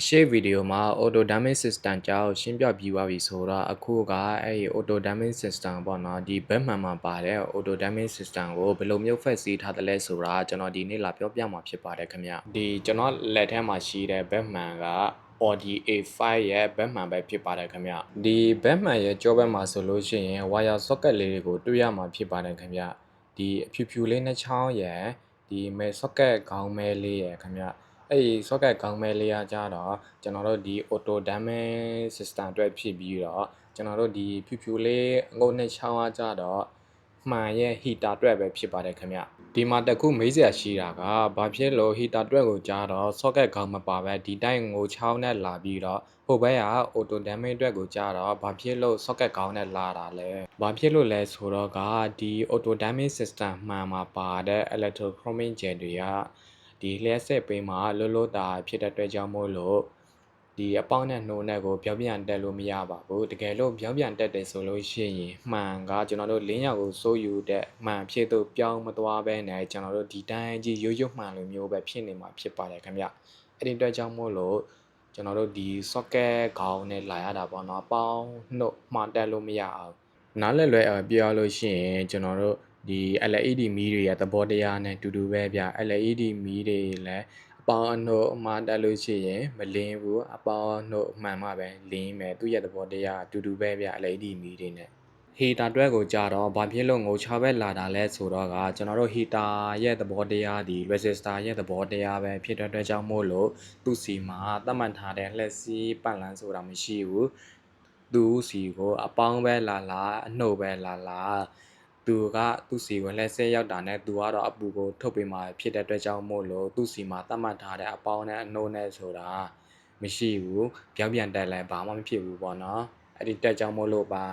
ရှေ့ဗီဒီယိုမှာ auto damage system ကြောင့်ရှင်းပြပြီးပါပြီဆိုတော့အခုကအဲ့ဒီ auto damage system ပေါ့နော်ဒီဘက်မှန်မှာပါတဲ့ auto damage system ကိုဘယ်လိုမျိုးဖွဲ့စည်းထားသလဲဆိုတာကျွန်တော်ဒီနေ့လာပြောပြမှာဖြစ်ပါတယ်ခင်ဗျဒီကျွန်တော်လက်ထဲမှာရှိတဲ့ဘက်မှန်က Audi A5 ရဲ့ဘက်မှန်ပဲဖြစ်ပါတယ်ခင်ဗျဒီဘက်မှန်ရဲ့ကြောဘက်မှာဆိုလို့ရှိရင် wire socket လေးတွေကိုတွေ့ရမှာဖြစ်ပါတယ်ခင်ဗျဒီအဖြူဖြူလေးနှစ်ချောင်းရဲ့ဒီမဲ socket ခေါင်းမဲလေးရဲ့ခင်ဗျအဲ့ဒီ socket ခေါင်းမဲလေးကကြတော့ကျွန်တော်တို့ဒီ auto damage system အတွက်ဖြစ်ပြီးတော့ကျွန်တော်တို့ဒီဖြူဖြူလေးငုတ်နှစ်ချောင်းကကြတော့မှန်ရဲ့ heater အတွက်ပဲဖြစ်ပါတယ်ခင်ဗျဒီမှာတခုမေးစရာရှိတာကဘာဖြစ်လို့ heater အတွက်ကိုကြားတော့ socket ခေါင်းမပါပဲဒီတိုင်းငိုချောင်းနဲ့လာပြီးတော့ဟိုဘက်က auto damage အတွက်ကိုကြားတော့ဘာဖြစ်လို့ socket ခေါင်းနဲ့လာတာလဲဘာဖြစ်လို့လဲဆိုတော့ကဒီ auto damage system မှန်မှာပါတဲ့ electrochromic gel တွေကဒီလျှက်စစ်ပေးမှာလွတ်လွတ်တာဖြစ်တဲ့အတွက်ကြောင့်မို့လို့ဒီအပေါင်းနဲ့နှိုးနဲ့ကိုပြောင်းပြန်တက်လို့မရပါဘူးတကယ်လို့ပြောင်းပြန်တက်တယ်ဆိုလို့ရှိရင်မှန်ကကျွန်တော်တို့လင်းရောက်ကိုစိုးယူတဲ့မှန်ဖြစ်သူပြောင်းမသွားဘဲနဲ့ကျွန်တော်တို့ဒီတိုင်းကြီးရွရွမှန်လိုမျိုးပဲဖြစ်နေမှာဖြစ်ပါတယ်ခင်ဗျအဲ့ဒီအတွက်ကြောင့်မို့လို့ကျွန်တော်တို့ဒီ socket ခေါင်းနဲ့လာရတာပေါ့နော်ပေါင်းနှုတ်မှတက်လို့မရအောင်နားလည်လွယ်ပြောလို့ရှိရင်ကျွန်တော်တို့ဒီ LED မီးတွေရဲ့သဘောတရားနဲ့တူတူပဲဗျ LED မီးတွေလည်းအပေါင်းအနှုတ်အမှန်တက်လို့ရှိရင်မလင်းဘူးအပေါင်းအနှုတ်အမှန်မှပဲလင်းမယ်သူ့ရဲ့သဘောတရားတူတူပဲဗျ LED မီးတွေနဲ့ heater အတွက်ကိုကြတော့ဘာဖြစ်လို့ငိုချပဲလာတာလဲဆိုတော့ကကျွန်တော်တို့ heater ရဲ့သဘောတရားဒီ resistor ရဲ့သဘောတရားပဲဖြစ်တဲ့အတွက်ကြောင့်မို့လို့သူ့စီမှာသတ်မှတ်ထားတဲ့လက်စီးပတ်လန်းဆိုတာမရှိဘူးသူ့စီကိုအပေါင်းပဲလာအနှုတ်ပဲလာသူကသူ့စီကိုလက်ဆက်ရောက်တာနဲ့သူကတော့အပူကိုထုတ်ပေးမှာဖြစ်တဲ့အတွက်ကြောင့်မို့လို့သူ့စီမှာသတ်မှတ်ထားတဲ့အပေါင်းနဲ့အနှုတ်နဲ့ဆိုတာမရှိဘူးပြောင်းပြန်တက်လဲဘာမှမဖြစ်ဘူးပေါ့နော်အဲ့ဒီတက်ကြောင့်မို့လို့ပ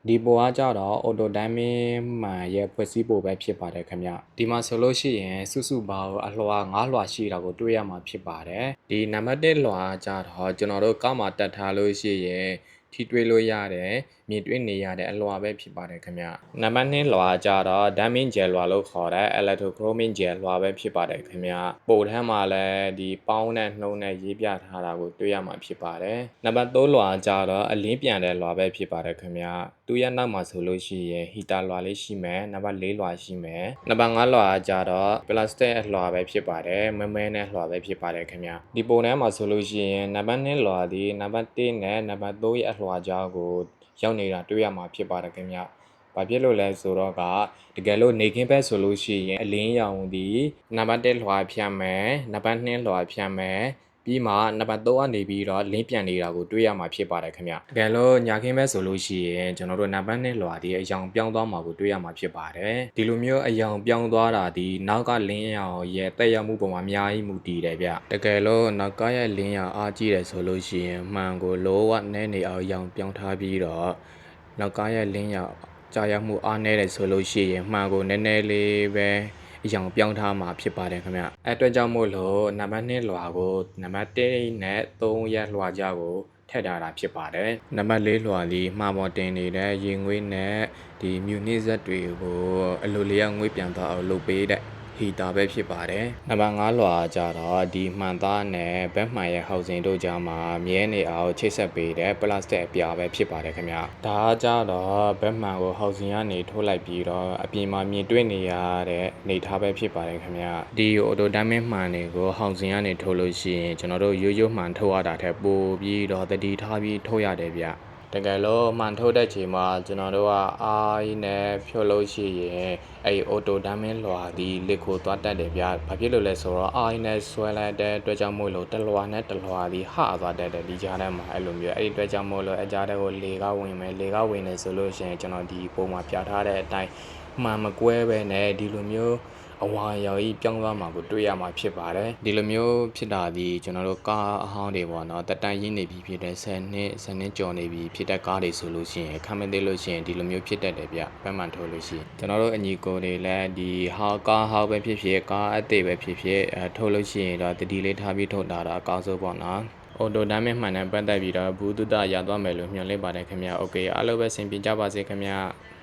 ါဒီပေါ်ကကြတော့ auto damage မှန်ရဲ့ဖွဲ့စည်းပုံပဲဖြစ်ပါတယ်ခင်ဗျဒီမှာဆိုလို့ရှိရင်စုစုပေါင်းအလွှာ9လွှာရှိတာကိုတွေ့ရမှာဖြစ်ပါတယ်ဒီနံပါတ်1လွှာကြတော့ကျွန်တော်တို့ကောက်မှာတက်ထားလို့ရှိရင်ထိတွေ့လို့ရတယ်မြင်တွေ့နေရတဲ့အလွှာပဲဖြစ်ပါတယ်ခင်ဗျနံပါတ်2လွှာကြတော့ damage gel လွှာလို့ခေါ်တဲ့ electrochromic gel လွှာပဲဖြစ်ပါတယ်ခင်ဗျပို့ထဲမှာလည်းဒီပေါင်းနဲ့နှုံးနဲ့ရေးပြထားတာကိုတွေ့ရမှာဖြစ်ပါတယ်နံပါတ်3လွှာကြတော့အလင်းပြန်တဲ့လွှာပဲဖြစ်ပါတယ်ခင်ဗျသူ့ရဲ့နောက်မှာဆိုလို့ရှိရင် heater လွှာလေးရှိမယ်နံပါတ်4လွှာရှိမယ်နံပါတ်5လွှာကြတော့ plastic အလွှာပဲဖြစ်ပါတယ်မဲနဲ့လွှာပဲဖြစ်ပါတယ်ခင်ဗျဒီပုံထဲမှာဆိုလို့ရှိရင်နံပါတ်2လွှာဒီနံပါတ်1နဲ့နံပါတ်3ရဲ့အလွှာကြားကိုရောက်နေတာတွေ့ရမှာဖြစ်ပါတယ်ခင်ဗျဘာဖြစ်လို့လဲဆိုတော့ကတကယ်လို့နေခင်းဘက်ဆိုလို့ရှိရင်အလင်းရောင်ဒီနံပါတ်1လွှာဖြတ်မယ်နံပါတ်2လွှာဖြတ်မယ်ပြီးမှနံပါတ်3ကနေပြီးတော့လင်းပြန်နေတာကိုတွေ့ရမှာဖြစ်ပါတယ်ခင်ဗျတကယ်လို့ညာခင်းဘက်ဆိုလို့ရှိရင်ကျွန်တော်တို့နံပါတ်2လွှာဒီအယောင်ပြောင်းသွားမှာကိုတွေ့ရမှာဖြစ်ပါတယ်ဒီလိုမျိုးအယောင်ပြောင်းသွားတာဒီနောက်ကလင်းရောင်ရဲ့တက်ရောက်မှုပုံမှာအများကြီးမူတည်တယ်ဗျတကယ်လို့နောက်ကရဲ့လင်းရောင်အားကြီးတယ်ဆိုလို့ရှိရင်မှန်ကိုလောဝနဲနေအောင်အယောင်ပြောင်းထားပြီးတော့နောက်ကရဲ့လင်းရောင်ကြာရောက်မှုအားနည်းတယ်ဆိုလို့ရှိရင်မှန်ကိုနည်းနည်းလေးပဲအယောင်ပြောင်းထားမှာဖြစ်ပါတယ်ခင်ဗျအဲ့အတွက်ကြောင့်မို့လို့နံပါတ်2လွှာကိုနံပါတ်1နဲ့3ရက်လွှာကြားကိုထည့်ထားတာဖြစ်ပါတယ်နံပါတ်4လွှာဒီမှာပေါ်တင်နေတဲ့ရေငွေးနဲ့ဒီမြူနစ်ဇက်တွေကိုအလိုလျောက်ငွေးပြန်သွားအောင်လုပ်ပေးတဲ့heater ပဲဖြစ်ပါတယ်နံပါတ်5လွှာကြတော့ဒီမှန်သားနဲ့ဘက်မှန်ရဲ့ဟောက်စင်တို့ကြားမှာမြဲနေအောင်ချိတ်ဆက်ပေးတဲ့ပလတ်စတစ်အပြာပဲဖြစ်ပါတယ်ခင်ဗျဒါကြတော့ဘက်မှန်ကိုဟောက်စင်ကနေထိုးလိုက်ပြီးတော့အပြင်မှာမြင်တွေ့နေရတဲ့နေထားပဲဖြစ်ပါတယ်ခင်ဗျဒီ auto damage မှန်တွေကိုဟောက်စင်ကနေထိုးလို့ရှိရင်ကျွန်တော်တို့ရိုးမှန်ထိုးရတာထက်ပိုပြီးတော့တတိထားပြီးထိုးရတယ်ဗျတကယ်လို့မှန်ထုတ်တဲ့ချိန်မှာကျွန်တော်တို့ကအားနဲ့ဖြုတ်လို့ရှိရင်အဲ့ auto damage လွှာဒီလက်ကိုသွားတက်တယ်ဗျာဘာဖြစ်လို့လဲဆိုတော့အားနဲ့ဆွဲလိုက်တဲ့အတွက်ကြောင့်မို့လို့တလွှာနဲ့တလွှာဒီဟသွားတက်တယ်ဒီကြားထဲမှာအဲ့လိုမျိုးအဲ့ဒီအတွက်ကြောင့်မို့လို့အကြားထဲကိုလေကဝင်မယ်လေကဝင်နေဆိုလို့ရှိရင်ကျွန်တော်ဒီပုံမှာပြထားတဲ့အတိုင်းမှန်မကွဲပဲနဲ့ဒီလိုမျိုးအဝါရော်ကြီးပြောင်းသွားမှာကိုတွေ့ရမှာဖြစ်ပါတယ်ဒီလိုမျိုးဖြစ်တာဒီကျွန်တော်တို့ကားအဟောင်းတွေပေါ့နော်တက်တန်းရင်းနေပြီဖြစ်တဲ့10နှစ်ကျော်နေပြီဖြစ်တဲ့ကားတွေဆိုလို့ရှိရင်ခံမသိလို့ရှိရင်ဒီလိုမျိုးဖြစ်တတ်တယ်ဗျဘက်မှန်ထိုးလို့ရှိရင်ကျွန်တော်တို့အညီကိုတွေလည်းဒီကားဟောင်းပဲဖြစ်ဖြစ်ကားအသေးပဲဖြစ်ဖြစ်ထိုးလို့ရှိရင်တော့တတိလေးထားပြီးထုတ်တာတော့အကောင်းဆုံးပေါ့နော် auto damage မှန်တဲ့ပတ်သက်ပြီးတော့ဘူးတုဒရသွားမယ်လို့ညွှန်လိုက်ပါတယ်ခင်ဗျ။ Okay အားလုံးပဲဆင်ပြေကြပါစေခင်ဗျ။